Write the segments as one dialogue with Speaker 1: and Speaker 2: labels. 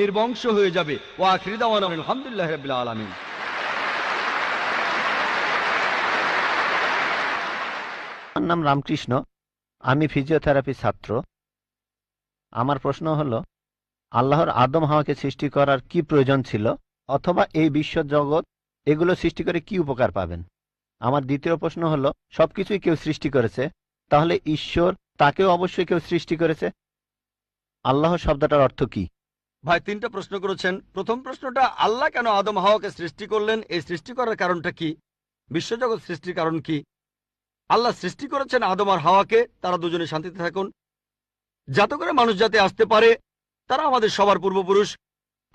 Speaker 1: নির্বংশ হয়ে যাবে। ওয়া আখিরু দাওয়ানা আলহামদুলিল্লাহি রাব্বিল আলামিন।
Speaker 2: আমার নাম রামকৃষ্ণ, আমি ফিজিওথেরাপি ছাত্র। আমার প্রশ্ন হলো, আল্লাহর আদম হাওয়াকে সৃষ্টি করার কি প্রয়োজন ছিল, অথবা এই বিশ্ব জগৎ এগুলো সৃষ্টি করে কি উপকার পাবেন? আমার দ্বিতীয় প্রশ্ন হলো, সবকিছুই কেউ সৃষ্টি করেছে, তাহলে ঈশ্বর তাকেও অবশ্যই কেউ সৃষ্টি করেছে। আল্লাহ শব্দটার অর্থ কি?
Speaker 1: ভাই 3টা প্রশ্ন করেছেন। প্রথম প্রশ্নটা, আল্লাহ কেন আদম হাওয়াকে সৃষ্টি করলেন, এই সৃষ্টি করার কারণটা কি, বিশ্বজগৎ সৃষ্টির কারণ কি? আল্লাহ সৃষ্টি করেছেন আদম আর হাওয়াকে, তারা দুজনে শান্তিতে থাকুন, যাতে করে মানুষ যাতে আসতে পারে, তারা আমাদের সবার পূর্বপুরুষ।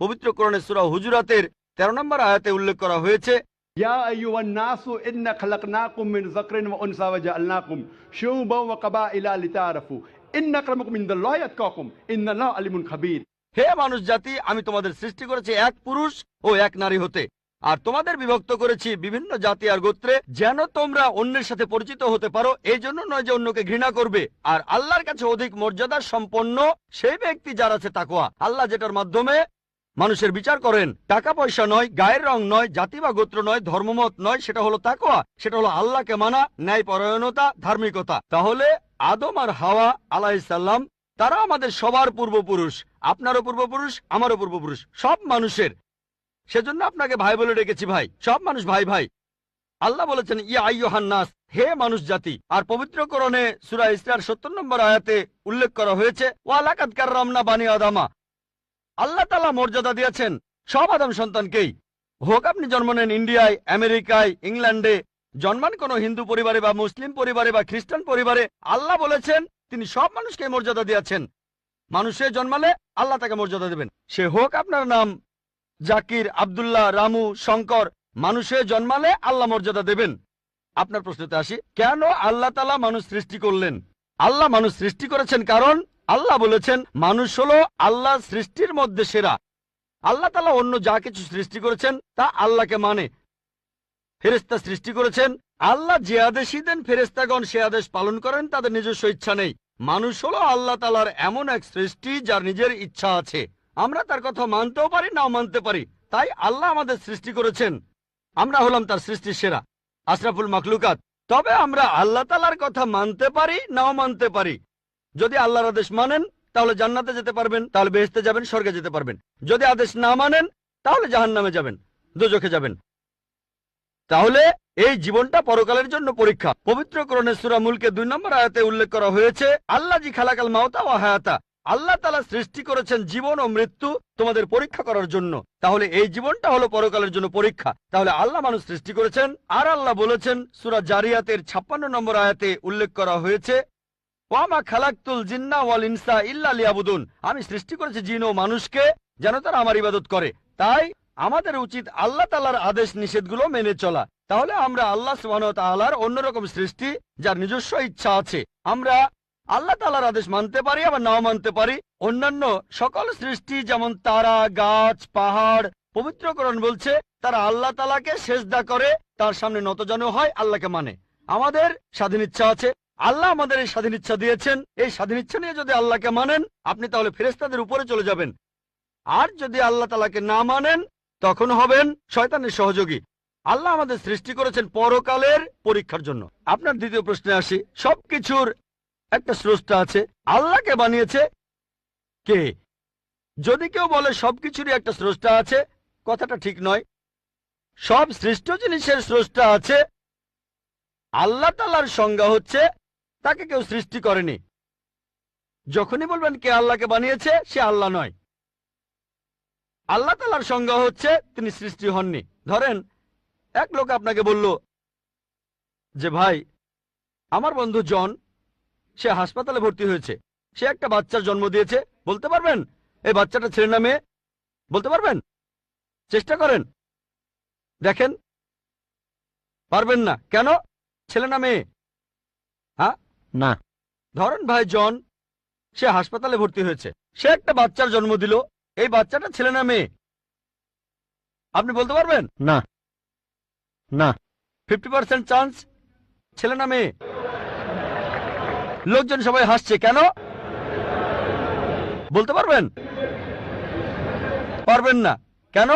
Speaker 1: পবিত্র কোরআনে সূরা হুজুরাতের 13 নম্বর আয়াতে উল্লেখ করা হয়েছে,
Speaker 3: ইয়া আইয়ুহান নাসু ইন্না খালাকনাকুম মিন যাকরিন ওয়া উনসা ওয়া জাআলনাকুম শুউবান ওয়া কাবাইলা লিতাআরাফু ইন্না আক্রামাকুম ইনদাল্লাহি আতকাকুম ইন্নাল্লাহা আলিমুন খাবীর।
Speaker 1: হে মানুষ জাতি, আমি তোমাদের সৃষ্টি করেছি এক পুরুষ ও এক নারী হতে, আর তোমাদের বিভক্ত করেছি বিভিন্ন জাতি আর গোত্রে, যেন তোমরা অন্যের সাথে পরিচিত হতে পারো। এই জন্য নয় যে অন্যকে ঘৃণা করবে। আর আল্লাহর কাছে অধিক মর্যাদা সম্পন্ন সেই ব্যক্তি যার আছে তাকওয়া। আল্লাহ যেটার মাধ্যমে মানুষের বিচার করেন, টাকা পয়সা নয়, গায়ের রং নয়, জাতি বা গোত্র নয়, ধর্মমত নয়, সেটা হলো তাকওয়া। সেটা হলো আল্লাহকে মানা, ন্যায় পরায়ণতা, ধার্মিকতা। তাহলে আদম আর হাওয়া আলাইহিস সালাম, তারা আমাদের সবার পূর্বপুরুষ, আপনারও পূর্বপুরুষ, আমারও পূর্বপুরুষ, সব মানুষের। সেজন্য আপনাকে ভাই বলে ডেকেছি। ভাই, সব মানুষ ভাই ভাই। আল্লাহ বলেছেন ইয়া আইয়ুহান নাস, হে মানুষ জাতি। আর পবিত্র কোরআনে সূরা ইসরার 70 নম্বর আয়াতে উল্লেখ করা হয়েছে, ওয়া লাকাদ কাররামনা বানি আদামা। আল্লাহ তাআলা মর্যাদা দিয়েছেন সব আদম সন্তানকেই। হোক আপনি জন্ম নেন ইন্ডিয়ায়, আমেরিকায়, ইংল্যান্ডে, জন্মান কোনো হিন্দু পরিবারে বা মুসলিম পরিবারে বা খ্রিস্টান পরিবারে, আল্লাহ বলেছেন তিনি সব মানুষকে মর্যাদা দিয়েছেন। মানুষে জন্মালে আল্লাহ তাকে মর্যাদা দেবেন। সে হোক আপনার নাম জাকির, আব্দুল্লাহ, রামু, শঙ্কর, মানুষে জন্মালে আল্লাহ মর্যাদা দেবেন। আপনার প্রশ্নতে আসি, কেন আল্লাহ তাআলা মানুষ সৃষ্টি করলেন? আল্লাহ মানুষ সৃষ্টি করেছেন কারণ আল্লাহ বলেছেন মানুষ হলো আল্লাহ সৃষ্টির মধ্যে সেরা। আল্লাহ তাআলা অন্য যা কিছু সৃষ্টি করেছেন তা আল্লাহকে মানে। ফেরেশতা সৃষ্টি করেছেন, আল্লাহ যে আদেশই দেন ফেরেশতাগণ সে আদেশ পালন করেন, তাদের নিজস্ব ইচ্ছা নেই। মানুষ হলো আল্লাহ তাআলার এমন এক সৃষ্টি যার নিজের ইচ্ছা আছে। আমরা তার কথা মানতেও পারি, নাও মানতে পারি। তাই আল্লাহ আমাদের সৃষ্টি করেছেন, আমরা হলাম তার সৃষ্টির সেরা, আশরাফুল মাখলুকাত। তবে আমরা আল্লাহ তাআলার কথা মানতে পারি, নাও মানতে পারি। যদি আল্লাহর আদেশ মানেন তাহলে জান্নাতে যেতে পারবেন, তাহলে বেহেশতে যাবেন, স্বর্গে যেতে পারবেন। যদি আদেশ না মানেন তাহলে জাহান্নামে যাবেন, দোজখে যাবেন। তাহলে এই জীবনটা পরকালের জন্য পরীক্ষা। পবিত্র কোরআনে সূরা মুলকে 2 নম্বর আয়াতে উল্লেখ করা হয়েছে, আল্লাহ জি খালাকাল মাউতা ওয়া হায়াতা। আল্লাহ তাআলা সৃষ্টি করেছেন জীবন ও মৃত্যু তোমাদের পরীক্ষা করার জন্য। তাহলে এই জীবনটা হলো পরকালের জন্য পরীক্ষা। তাহলে আল্লাহ মানুষ সৃষ্টি করেছেন। আর আল্লাহ বলেছেন সূরা জারিয়াতের 56 নম্বর আয়াতে উল্লেখ করা হয়েছে, ওয়ামা খালাকতুল জিন্না ওয়াল ইনসা ইল্লা লিয়াবুদুন। আমি সৃষ্টি করেছি জিন ও মানুষকে যেন তারা আমার ইবাদত করে। তাই আমাদের উচিত আল্লাহ তাআলার আদেশ নিষেধগুলো মেনে চলা। তাহলে আমরা আল্লাহ সুবহানাহু ওয়া তাআলার অন্যরকম সৃষ্টি যার নিজস্ব ইচ্ছা আছে। আমরা আল্লাহ তাআলার আদেশ মানতে পারি, আবার নাও মানতে পারি। অন্যান্য সকল সৃষ্টি যেমন তারা, গাছ, পাহাড়, পবিত্র কোরআন বলছে তারা আল্লাহ তাআলাকে সেজদা করে, তার সামনে নতজানু হয়, আল্লাহকে মানে। আমাদের স্বাধীন ইচ্ছা আছে, আল্লাহ আমাদের এই স্বাধীন ইচ্ছা দিয়েছেন। এই স্বাধীন ইচ্ছা নিয়ে যদি আল্লাহকে মানেন আপনি তাহলে ফেরেশতাদের উপরে চলে যাবেন। আর যদি আল্লাহ তাআলাকে না মানেন তখন হবেন শয়তানের সহযোগী। আল্লাহ আমাদের সৃষ্টি করেছেন পরকালের পরীক্ষার জন্য। আপনার দ্বিতীয় প্রশ্নে আসি, সবকিছুর একটা স্রষ্টা আছে, আল্লাহকে বানিয়েছে কে? যদি কেউ বলে সবকিছুরই একটা স্রষ্টা আছে, কথাটা ঠিক নয়। সব সৃষ্ট জিনিসের স্রষ্টা আছে। আল্লাহ তাআলার সংজ্ঞা হচ্ছে তাকে কেউ সৃষ্টি করেনি। যখনই বলবেন কে আল্লাহকে বানিয়েছে, সে আল্লাহ নয়। আল্লাহ তাআলার সংজ্ঞা হচ্ছে তিনি সৃষ্টি হননি। ধরেন এক লোক আপনাকে বলল যে ভাই, আমার বন্ধু জন, সে হাসপাতালে ভর্তি হয়েছে, সে একটা বাচ্চার জন্ম দিয়েছে। বলতে পারবেন এই বাচ্চাটা ছেলে না মেয়ে? বলতে পারবেন? চেষ্টা করেন, দেখেন। পারবেন না কেন? ছেলে না মেয়ে? হ্যাঁ
Speaker 2: না।
Speaker 1: ধরেন ভাই জন, সে হাসপাতালে ভর্তি হয়েছে, সে একটা বাচ্চার জন্ম দিল, এই বাচ্চাটা ছেলে না মেয়ে? আপনি বলতে পারবেন?
Speaker 2: না না।
Speaker 1: 50% চান্স ছেলে না মেয়ে। লোকজন সবাই হাসছে কেন? বলতে পারবেন? পারবেন না। কেন?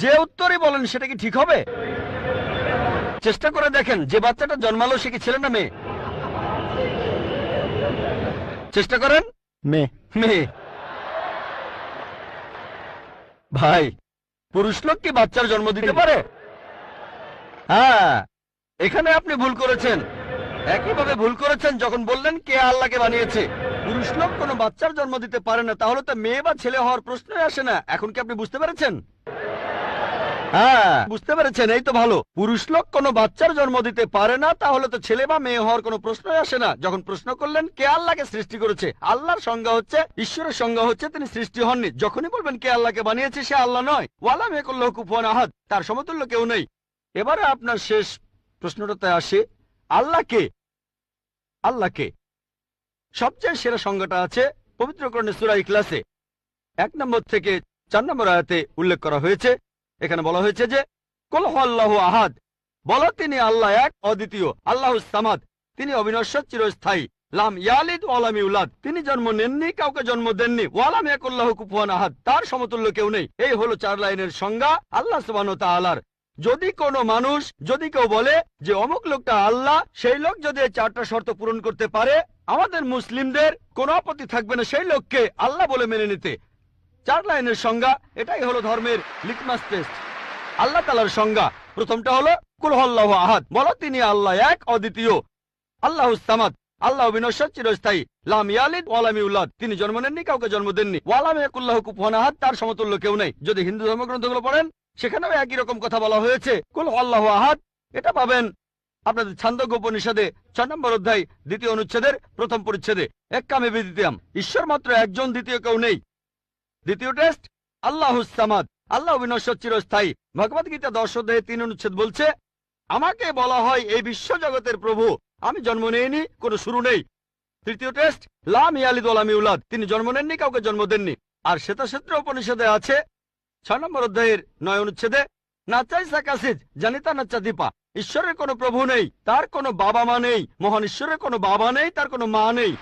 Speaker 1: যে উত্তরই বলেন সেটা কি ঠিক হবে? চেষ্টা করে দেখেন, যে বাচ্চাটা জন্মালো সে কি ছেলে না মেয়ে? চেষ্টা করেন।
Speaker 2: মেয়ে।
Speaker 1: মেয়ে। ভাই, পুরুষ লোক কি বাচ্চার জন্ম দিতে পারে? হ্যাঁ, এখানে আপনি ভুল করেছেন। একইভাবে ভুল করেছেন যখন বললেন কে আল্লাহকে বানিয়েছে। পুরুষ লোক কোনো বাচ্চার জন্ম দিতে পারে না, তাহলে তো মেয়ে বা ছেলে হওয়ার প্রশ্নই আসে না। এখন কি আপনি বুঝতে পেরেছেন? হ্যাঁ, বুঝতে পেরেছেন, এই তো ভালো। পুরুষ লোক কোনো বাচ্চার জন্ম দিতে পারে না, তাহলে তো ছেলে বা মেয়ে হওয়ার কোনো প্রশ্নই আসে না। যখন প্রশ্ন করলেন কে আল্লাহকে সৃষ্টি করেছে, আল্লাহর সংজ্ঞা হচ্ছে, ঈশ্বরের সংজ্ঞা হচ্ছে তিনি সৃষ্টি হননি। যখনই বলবেন কে আল্লাহকে বানিয়েছে, সে আল্লাহ নয়। ওয়ালাম ইয়াকুল্লাহু কুফুয়ান আহাদ, তার সমতুল্য কেউ নেই। এবারে আপনার শেষ প্রশ্নটাতে আসে, আল্লাহকে। আল্লাহকে সবচেয়ে সেরা সংজ্ঞাটা আছে পবিত্র কোরআনে সূরা ইখলাসে 1 নম্বর থেকে 4 নম্বর আয়াতে উল্লেখ করা হয়েছে। এখানে বলা হয়েছে যে কুল হুয়াল্লাহু আহাদ, বলো তিনি আল্লাহ এক, অদ্বিতীয়। আল্লাহুস সামাদ, তিনি অবিনশ্বর, চিরস্থায়ী। লাম ইয়ালিদ ওয়া লাম ইউলাদ, তিনি জন্ম নেননি, কাউকে জন্ম দেননি। ওয়ালাম ইয়াকুল্লাহু কুফুয়ান আহাদ, তার সমতুল্য কেউ নেই। এই হলো 4 লাইনের সংজ্ঞা আল্লাহ সুবহানাহু ওয়া তাআলার। যদি কোনো মানুষ, যদি কেউ বলে যে অমুক লোকটা আল্লাহ, সেই লোক যদি এই 4টা শর্ত পূরণ করতে পারে, আমাদের মুসলিমদের কোনো আপত্তি থাকবে না সেই লোককে আল্লাহ বলে মেনে নিতে। 4 লাইনের সংজ্ঞা, এটাই হলো ধর্মের লিটমাস টেস্ট। আল্লাহ তাআলার সংজ্ঞা প্রথমটা হলো কুল হুয়াল্লাহু আহাদ, বলো তিনি আল্লাহ এক, অদ্বিতীয়। আল্লাহুস সামাদ, আল্লাহ অবিনশ্বর, চিরস্থায়ী। লাম ইয়ালিদ ওয়া লাম ইউলাদ, তিনি জন্ম নেননি, কাউকে জন্ম দেননি। ওয়া লাম ইয়াকুল্লাহু কুফুয়ান আহাদ, তার সমতুল্য কেউ নেই। যদি হিন্দু ধর্মগ্রন্থগুলো পড়েন, সেখানেও একই রকম কথা বলা হয়েছে, কুল হুয়াল্লাহু আহাদ। এটা পাবেন আপনাদের ছান্দোগ্য উপনিষদে 6 নম্বর অধ্যায় 2য় অনুচ্ছেদের 1ম পরিচ্ছেদে। এক্কামে বিদ্বিতীয়াম, ঈশ্বর মাত্র একজন, দ্বিতীয় কেউ নেই। দ্বিতীয় টেস্ট আল্লাহুস সামাদ, আল্লাহ অবিনশ্বর, চিরস্থায়ী। ভগবত গীতা 10 অধ্যায়ে 3 অনুচ্ছেদ বলছে, আমাকে বলা হয় এই বিশ্ব জগতের প্রভু, আমি জন্ম নেইনি, কোনো শুরু নেই। তৃতীয় টেস্ট লাম ইয়ালিদ ওয়া লাম ইউলাদ, তিনি জন্ম নেননি, কাউকে জন্ম দেননি। আর শ্বেতাক্ষেত্র উপনিষদে আছে 6 নম্বর অধ্যায়ের 9 অনুচ্ছেদে, নাচাই সাকাসিজ জানিতা নাচা দীপা, ঈশ্বরের কোনো প্রভু নেই, তার কোনো বাবা মা নেই। মহান ঈশ্বরের কোনো বাবা নেই, তার কোনো মা নেই।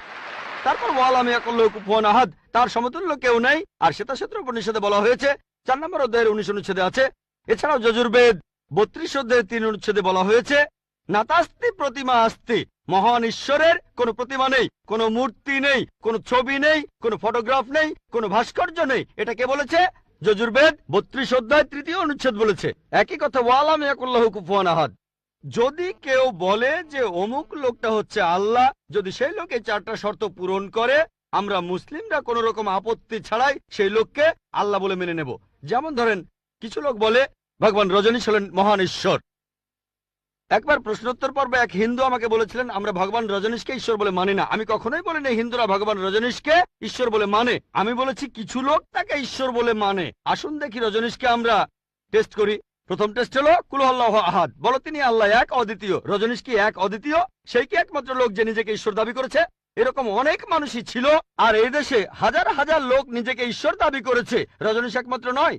Speaker 1: তারপর ওয়ালাম ইয়াকুল্লাহু কুফুয়ান আহাদ, তার সমতুল্য কেউ নেই। আর শ্বেতাক্ষেত্র উপনিষদে বলা হয়েছে 4 নম্বর অধ্যায়ের 19 অনুচ্ছেদে আছে। এছাড়াও যজুর্বেদ 32 অধ্যায়ের 3 অনুচ্ছেদে বলা হয়েছে, নাতাস্তি প্রতিমা আস্তি, মহান ঈশ্বরের কোনো প্রতিমা নেই, কোনো মূর্তি নেই, কোনো ছবি নেই, কোনো ফটোগ্রাফ নেই, কোনো ভাস্কর্য নেই। এটা কে বলেছে? যজুর্বেদ 32 অধ্যায় 3য় অনুচ্ছেদ বলেছে একই কথা, ওয়ালাম ইয়াকুল্লাহু কুফুয়ান আহাদ। যদি কেউ বলে যে অমুক লোকটা হচ্ছে আল্লাহ, যদি সেই লোক এই 4টা শর্ত পূরণ করে, আমরা মুসলিমরা কোনো রকম আপত্তি ছাড়াই সেই লোককে আল্লাহ বলে মেনে নেব। যেমন ধরেন, কিছু লোক বলে ভগবান রজনীশ হলেন মহান ঈশ্বর। একবার প্রশ্নোত্তর পর্বে এক হিন্দু আমাকে বলেছিলেন, আমরা ভগবান রজনীশকে ঈশ্বর বলে মানি না। আমি কখনোই বলিনি হিন্দুরা ভগবান রজনীশকে ঈশ্বর বলে মানে। আমি বলেছি কিছু লোক তাকে ঈশ্বর বলে মানে। আসুন দেখি রজনীশকে আমরা টেস্ট করি। প্রথম টেস্ট হলো কুল হুয়াল্লাহু আহাদ, বলো তিনি আল্লাহ এক, অদ্বিতীয়। রজনীশ কি এক, অদ্বিতীয়? সেই কি একমাত্র লোক যে নিজেকে ঈশ্বর দাবি করেছে? এরকম অনেক মানুষই ছিল, আর এই দেশে হাজার হাজার লোক নিজেকে ঈশ্বর দাবি করেছে। রজনীশ একমাত্র নয়।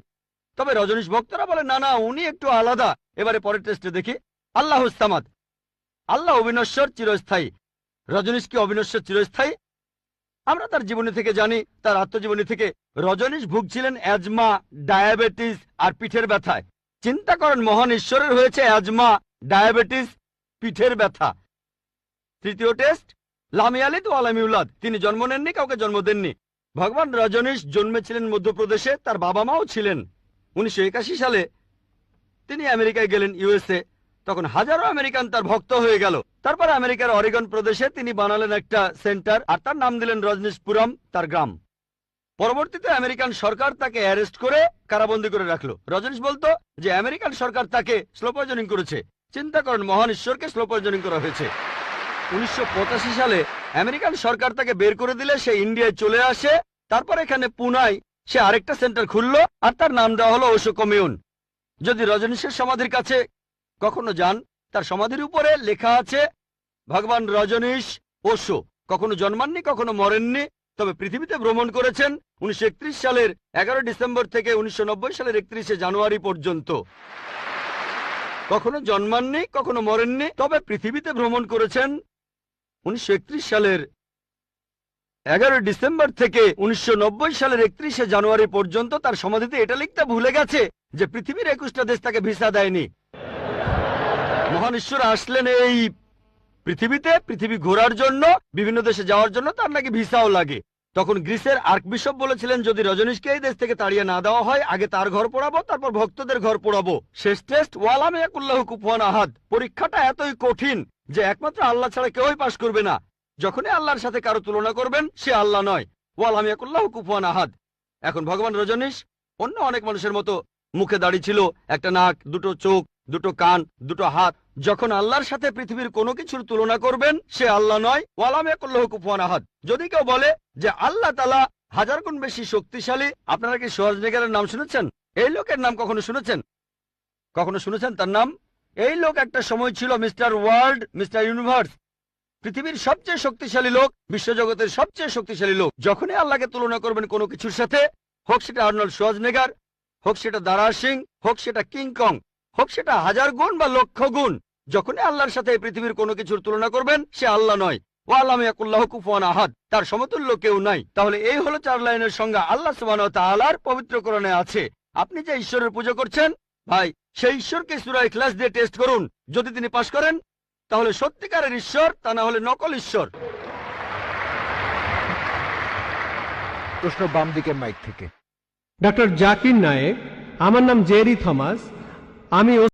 Speaker 1: তবে রজনীশ ভক্তরা বলে না না, উনি একটু আলাদা। এবারে পরের টেস্টে দেখি। আল্লাহুস সামাদ, আল্লাহ অবিনশ্বর, চিরস্থায়ী। রজনীশ কি অবিনশ্বর, চিরস্থায়ী? আমরা তার জীবনী থেকে জানি, তার আত্মজীবনী থেকে। রজনীশ ভুগছিলেন অ্যাজমা, ডায়াবেটিস আর পিঠের ব্যথায়। চিন্তা করেন, মহান ঈশ্বরের হয়েছে অ্যাজমা, ডায়াবেটিস, পিঠের ব্যথা। তৃতীয় টেস্ট লাম ইয়ালিদ ওয়া লাম ইউলাদ, তিনি জন্ম নেননি, কাউকে জন্ম দেননি। ভগবান রজনীশ জন্মেছিলেন মধ্যপ্রদেশে, তার বাবা মাও ছিলেন। 1981 সালে তিনি আমেরিকায় গেলেন, ইউএসএ। তখন হাজারো আমেরিকান তার ভক্ত হয়ে গেল। তারপর আমেরিকার অরিগন প্রদেশে তিনি বানালেন একটা সেন্টার, আর তার নাম দিলেন রজনীশপুরম, তার গ্রাম। পরবর্তীতে আমেরিকান সরকার তাকে অ্যারেস্ট করে কারাবন্দী করে রাখলো। রজনীশ বলতো যে আমেরিকান সরকার তাকে স্লো পয়জনিং করেছে। চিন্তা করেন, মহান ঈশ্বরকে স্লো পয়জনিং করা হয়েছে। 1985 সালে আমেরিকান সরকার তাকে বের করে দিলে সে ইন্ডিয়ায় চলে আসে। তারপর এখানে পুনায় সে আরেকটা সেন্টার খুললো, আর তার নাম দেওয়া হলো ওশো কমিউন। যদি রজনীশের সমাধির কাছে কখনো যান, তার সমাধির উপরে লেখা আছে ভগবান রজনীশ ওশো। কখনো জন্মাননি, কখনো মরেননি, তবে পৃথিবীতে ভ্রমণ করেছেন 1931 সালের 11 ডিসেম্বর থেকে 1990 সালের 31শে জানুয়ারি পর্যন্ত। কখনো জন্মাননি, কখনো মরেননি, তবে পৃথিবীতে ভ্রমণ করেছেন 1931 সালের 11 ডিসেম্বর থেকে 1990 সালের 31শে জানুয়ারি পর্যন্ত তার সমাধিতে এটা লিখতে ভুলে গেছে যে পৃথিবীর 21টা দেশ তাকে ভিসা দেয়নি। মহান ঈশ্বর আসলেন এই পৃথিবী ঘোরার জন্য, বিভিন্ন দেশে যাওয়ার জন্য তার নাকি ভিসাও লাগে। তখন গ্রিসের আর্কবিশপ বলেছিলেন, যদি রজনীশকে এই দেশ থেকে তাড়িয়ে না দেওয়া হয়, আগে তার ঘর পোড়াবো, তারপর ভক্তদের ঘর পোড়াবো। শেষ টেস্ট ওয়ালাম ইয়াকুল্লাহু কুফুয়ান আহাদ। পরীক্ষাটা এতই কঠিন যে একমাত্র আল্লাহ ছাড়া কেউই পাশ করবে না। যখনই আল্লাহর সাথে কারো তুলনা করবেন, সে আল্লাহ নয়। ওয়ালাম ইয়াকুল্লাহু কুফুয়ান আহাদ। এখন ভগবান রজনীশ অন্য অনেক মানুষের মতো মুখে দাড়ি ছিল, একটা নাক, দুটো চোখ, দুটো কান, দুটো হাত। যখন আল্লাহর সাথে পৃথিবীর কোনো কিছুর তুলনা করবেন, সে আল্লাহ নয়। ওয়ালাম ইয়াকুল্লাহু কুফুয়ান আহাদ। যদি কেউ বলে যে আল্লাহ তাআলা 1000 গুণ বেশি শক্তিশালী, আপনারা কি শোয়ার্জনেগারের নাম শুনেছেন? এই লোকের নাম কখনো শুনেছেন? কখনো শুনেছেন তার নাম? এই লোক একটা সময় ছিল মিস্টার ওয়ার্ল্ড, মিস্টার ইউনিভার্স, পৃথিবীর সবচেয়ে শক্তিশালী লোক, বিশ্বজগতের সবচেয়ে শক্তিশালী লোক। যখনই আল্লাহকে তুলনা করবেন কোনো কিছুর সাথে, হোক সেটা আর্নল্ড শোয়ার্জনেগার, হোক সেটা দারা সিং, হোক সেটা কিং কং, হোক সেটা 1000 গুণ বা লক্ষ গুণ, যখনই আল্লাহর সাথে এই পৃথিবীর কোনো কিছুর তুলনা করবেন, সে আল্লাহ নয়। ওয়ালাম ইয়াকুল্লাহু কুফুয়ান আহাদ। তার সমতুল্য কেউ নাই। তাহলে এই হলো 4 লাইনের সংজ্ঞা আল্লাহ সুবহানাহু ওয়া তাআলার পবিত্র কোরআনে আছে। আপনি যে ঈশ্বরের পূজা করছেন, ভাই, সেই ঈশ্বরকে সূরা ইখলাস দিয়ে টেস্ট করুন। যদি তিনি পাশ করেন, তাহলে সত্যিকারের ঈশ্বর, তা না হলে নকল ঈশ্বর।
Speaker 4: প্রশ্ন বাম দিকের মাইক থেকে।
Speaker 5: ডক্টর জাকির নায়েক, আমার নাম জেরি থমাস, আমি